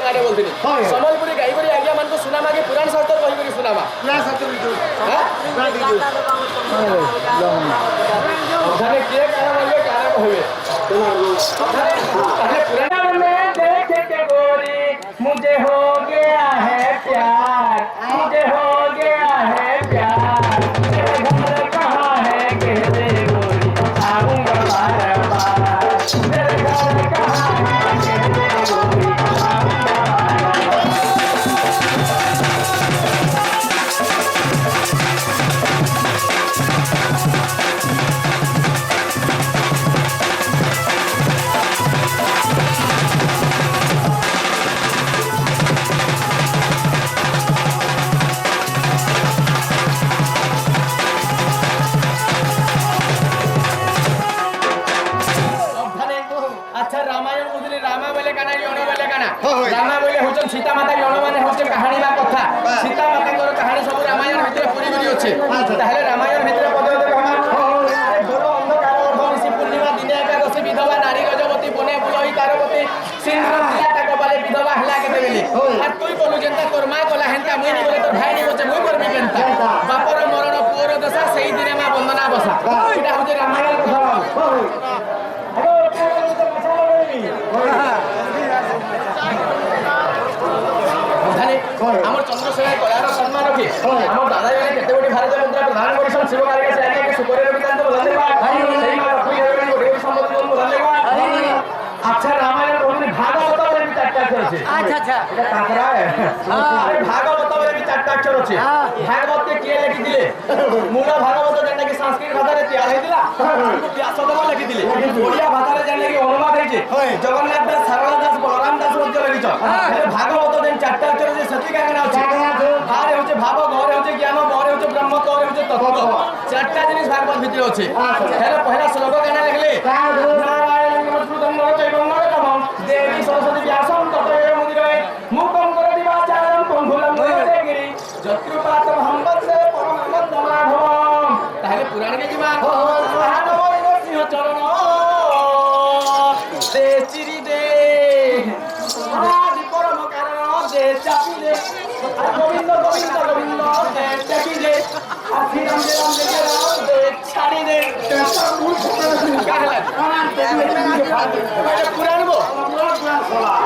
गाने बोलते समलपुरी गाईकरी आज्ञा मान को सुनामा के पुराण शास्त्र कहि करी सुनामा पुराण शास्त्र अरे के कारण होवे अरे पुराण में देखे के गोरी मुझे हो गया है प्यार मुझे हो गया है प्यार तेरे घर कहाँ है कह दे गोरी आऊंगा बार बार तेरे घर कहाँ है कह दे गोरी आऊंगा सीता माता जन माने होचे कहानी बा कथा सीता माता को कहानी सब रामायण भितर पूरी पूरी होचे ताहले रामायण भितर पदे कहमा घोर अंधकार ऋषि पूर्णिमा दिने एकादशी विधवा नारी गजवती बने बुलई तारपति सिंह दिया तक बाले विधवा हला के देबेली आ तुई कोनु जनता तोर मां कोला हेंता मुई नी बोले तोर भाई नी बोचे मुई करबी केनता बापर मरण पुअर दशा सेही दिने मा वंदना बसा एटा होचे रामायण कथा हमर चंद्रशेखर कलार सम्मान रखी हमर दादा जने केते गोटी भारतीय मुद्रा प्रदान करिसन शिव कार्य से आके सुपरे रविकांत धन्यवाद सही मा रखी देबे गोटी सम्मान धन्यवाद अच्छा रामायण बोलनी भागवत बोले भी चारटा अक्षर আছে अच्छा এটা কাকরা আরে ভাগবত बोले भी चारटा अक्षर আছে भागवत के के लिखि दिले मूल भागवत जेना कि संस्कृत भाषा रे तैयार हे दिला व्यासदेव लिखि दिले ओडिया भाषा रे जेना कि अनुवाद हे जगन्नाथ दास सारला दास बलराम दास मध्य लिखिछ भागवत देन चारटा अक्षर जे सती कांगना আছে भारे होचे भाव गौरे होचे ज्ञान बरे होचे ब्रह्म तोरे होचे तत्व चारटा जिनिस भागवत भितर আছে हेले पहला श्लोक गाना लिखले नारायण नमस्कृतं चैवं नरकमं देवी सरस्वती व्यासं ततो मुदिरे मुखं करति वाचालं पंगुलं गिरि जत्रुपातं हंवत्से परमानन्दमाधवं ताहले पुराण के जिमा महानव सिंह चरण दे चिरि दे आदि परम कारण दे चापी दे गोविंद गोविंद गोविंद दे चापी दे आखि राम दे राम दे छाड़ी दे पुराण गो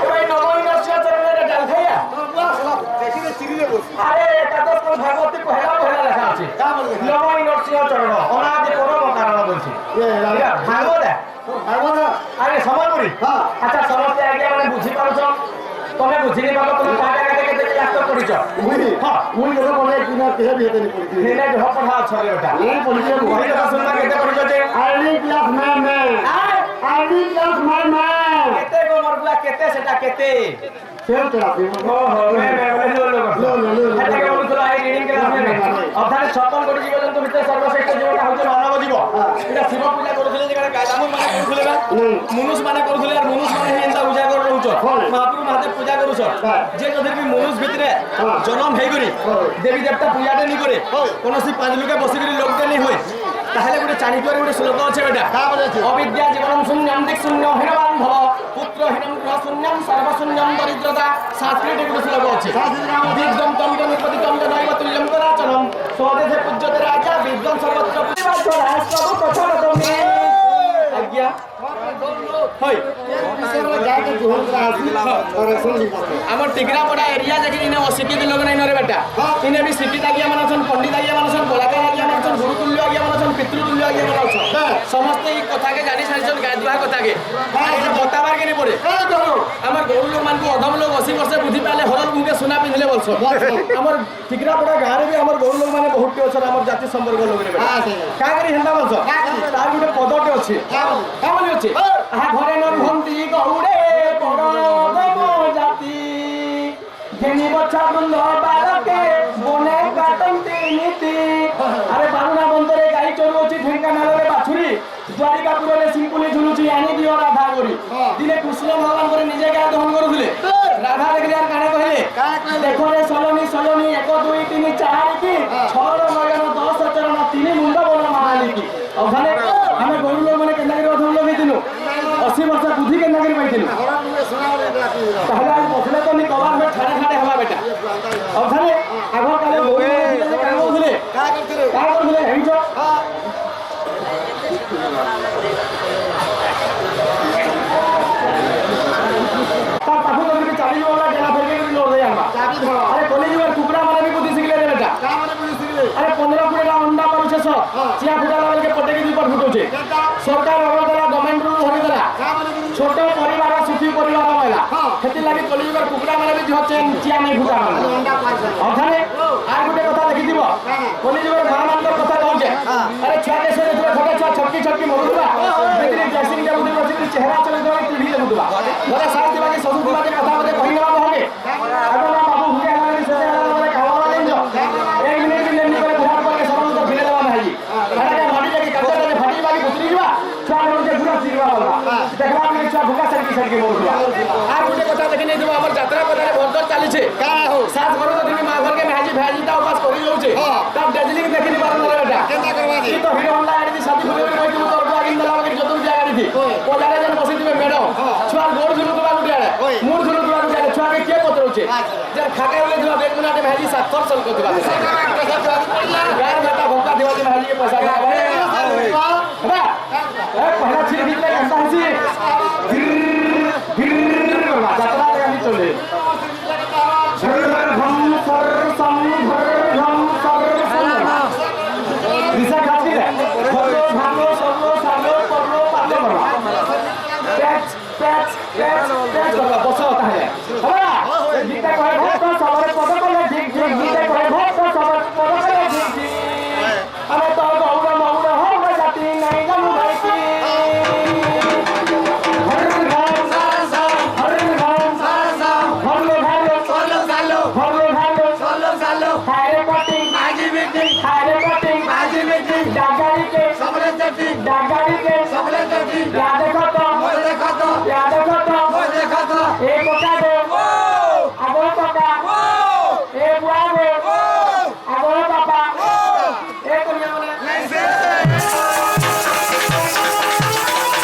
भाई नवमी नरसिंह चरण डाल खाइया देखिए चिरि दे अरे एकादश भागवत पहला पहला लेखा আছে नवमी नरसिंह चरण अनादि परम कारण बोलছি भागवत भागवत अरे समलपुरी अच्छा समस्ते आगे माने बुझी पारछ तमे बुझी नै पाबो तमे पाटा काटे केते क्लास तो पढिछ मुई जब बोले कि ना केहे भेते नै पढिछ हेले जो पढा छले ओटा नै पढिछ घरे का सुनना केते पढिछ जे आईडी क्लास में आईडी क्लास में केते गो मरबुला केते सेटा केते सेल चला दे हो मैं लो हेते के बोलुला आई रीडिंग क्लास में अर्थात 56 कोटी जीवजंतु भितर सर्वश्रेष्ठ जीवटा होचे मानव जीव एटा शिव पूजा करूथिले जे गायदामु माने करूथिले ना मनुष्य माने करूथिले और मनुष्य माने हेंता पूजा कर रहउछ महाप्रभु महादेव पूजा करूछ जे जदि भी मनुष्य भितरे जन्म हेइ करी देवी देवता पूजाटे नि करे कोनोसी पांच लोके बसी करी लोकते नै होय ताहले गुटे चाणी करे गुटे श्लोक আছে बेटा अविद्या जीवनम शून्यम दिक् शून्य हिनवान भव पुत्र हिनम गृह शून्यम सर्व शून्यम दरिद्रता शास्त्रे गुटे श्लोक আছে दिग्गम तम निपतितम नैव तुल्यम कराचनम स्वदेशे पूज्यते राजा विद्वान सर्वत्र पूज्यते राष्ट्र प्रचार तमे आज्ञा होय जाके जोहर आसी और सुन हमर टिकरापड़ा एरिया जकी इने अशिक्षित लोग नै नरे बेटा इने भी शिक्षित आज्ञा मानछन पंडित आज्ञा मानछन कलाकार आज्ञा मानछन गुरुतुल्य आज्ञा मानछन पितृतुल्य आज्ञा मानछन समस्त ई कथा के जानि सारिछन गादुआ कथा के एटा बताबार के नै पड़े हमर गौर लोग मान को अधम लोग 80 वर्ष बुद्धि पाले हरल मुंगे सोना पिनले बोलछो हमर टिकरापड़ा गारे भी हमर गौर लोग माने बहुत के अछन हमर जाति संपर्क लोग रे बेटा का करी हेंदा बोलछो तार गुटे पदटे अछि का बोली अछि आ घरे न रुहंती गौड़े परदम जाति घेनी बछा बंद बारके बने काटंती नीति अरे बारुणा बंदरे गाई चोरउछि ढेंकानाल रे बाछुरी द्वारिकापुर रे सिंपुली झुलुछि आनी दियो राधा गोरी दिने कृष्ण भगवान करे निजे गाय दहन करूथिले राधा देखि यार काने कहले देखो रे सलोनी सलोनी 1 2 3 4 की 6 नयन 10 चरण 3 मुंड बोल महाली की अघने हमें गोरु लोग माने केना करे अधम लोग हेतिनु 80 वर्ष बुद्धि केना करे पाइथिनु ताहले आज पछले तो नि କାହା କରୁଥିଲେ ହେଇଛ ତା ପାଖକୁ ଧରିକି ଚାଲିଯିବ ବୋଲେ ଡେଲା ଫେରିକି ଲୋ ଦେଇ ଆନବା ଆରେ କଲେଜ କୁକୁଡ଼ା ମାନେ ବି ବୁଦ୍ଧି ଶିଖିଲେ ଦେଲେଟା আরে 15-20 টা অন্ডা পারুছে সব চিয়া ফুটালা বলকে পটেকি দুই পট ফুটুছে সরকার অবদালা গভর্নমেন্ট রুল ধরি দেলা ছোট পরিবার সুখী পরিবার হইলা সেতি লাগি কলিযুগর কুকুড়া মানে বি হচ্ছেন চিয়া নাই ফুটা মানে ওখানে আর গোটে কথা দেখি দিব কলিযুগর মহামান্ডর কথা কହୁছে আরে ছুয়া দেশে দেখলে ছোট ছুয়া ছটকি ছটকি মরুবা ভিতরে ড্রেসিং টেবুল বসে চেহারা চলে দেওয়া টিভি দেখুবা ঘরে সাথ দিবা কি সবু দিবা কথা বলে কহি নেবা হবে এখন বাবু হুকে আমারে সেতে আমারে খাওয়া দেন যো এক মিনিট লেনি করে বুঝার পরে সরল তো ফেলে দেওয়া ভাই আরে মাটি লাগি কাটতে ফাটি বাকি বুতরি যাবা ছুয়া মরুকে পুরো চিরবা বলা দেখবা আমি ছুয়া ভুকা সাইকি সাইকি মরুবা আর গোটে কথা দেখি নেই দিব আমার যাত্রা কথারে ভরদর চালিছে কা হো সাত ঘর তো তুমি মা ঘরকে মেহাজি ভেজি তা উপাস করি যাচ্ছে তা দার্জিলিং দেখি নি পারো না এটা কেনটা করবা দি তো হিরো হন্ডা গাড়ি সাথী ঘুরে ঘুরে কই দিব তোর আগিন দলা বাকি যত জায়গা দি কোলারে যেন বসি দিবে ম্যাডাম ছুয়ার গোড় ঝুলু তোলা গুটি আরে মুড় ঝুলু তোলা গুটি আরে ছুয়াকে কে পত্রছে যে খাকা হলে দিবা বেগ মিনাটে মেহাজি 700 কর দিবা यार बेटा भोका दिवा के मेहाजी के पैसा का है बा ए पहला छिर दिले कैसा हसी যাত্রা আমি চলে দিশা খাচ্ছি রে ভালো ভালো সরলো সালো পরলো পাতে বলা প্যাচ প্যাচ প্যাচ প্যাচ বলা বসো তাহলে হলা গীতা কয় ভক্ত সবার পদ কলে ঠিক ঠিক গীতা কয় ভক্ত সবার পদ কলে ঠিক ঠিক আমি তো গৌর মৌর হব জাতি নাই জানু ভাইকি ডাগাড়ি কে সবলে চটি